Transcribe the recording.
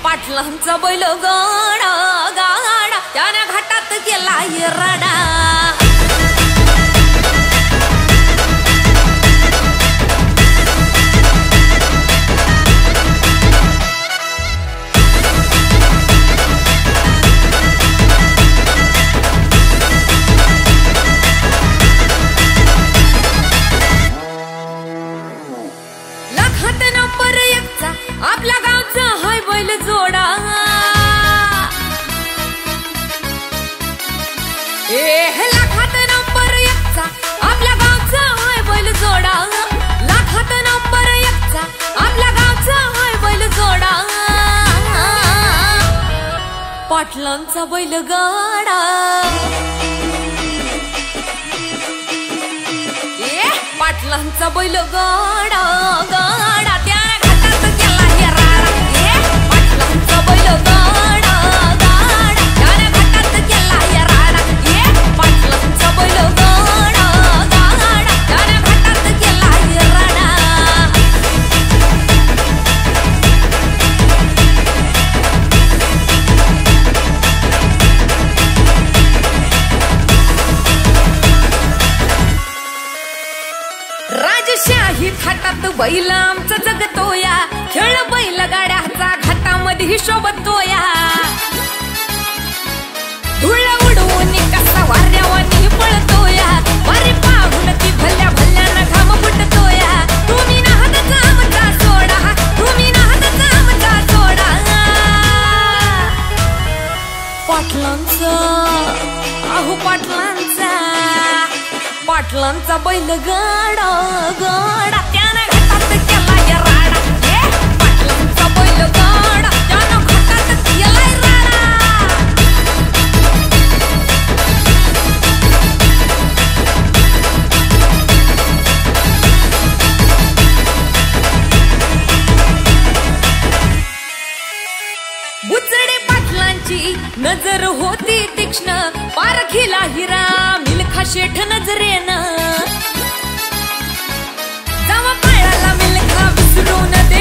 पाटलांचा बैल गाडा गाडा त्याने घाटात केला राडा लाखात नंबर 1 चा आपल्या गावचा हाय बैल जोडा लाखात नंबर 1 चा आपल्या गावचा हाय बैल जोडा लाखात नंबर 1 चा आपल्या गावचा हाय बैल जोडा पाटलांचा बैल गाडा पाटलांचा बैल गाडा गाडा त्याने घाटात केला राडा पाटलांचा बैल गाडा गाडा त्याने घाटात केला राडा पाटलांचा बैल गाडा गाडा त्याने घाटात केला राडा राजशाही थाटात बैल आमचा जगतोया खेळ बैल गाड्याचा घाटामध्ये शोभतोया धुळ उडवून कसा वाऱ्यावानी पळतोया वारी पाहून ती भल्या भल्यानं घाम फुटतोया तुम्ही नाहदचा आमचा सोडा तुम्ही नाहदचा आमचा सोडा पाटलांचा अहो पाटलांचा पाटलांचा बैल गाडा गाडा त्याने घाटात केला राडा पाटलांचा बैल गाडा त्याने घाटात केला राडा बुचडे पाटलांची नजर होती तीक्ष्ण पारखीला हिरा मिल्खा शेठ नजरेनं जावा पाळाला मिल्खा विसरून दे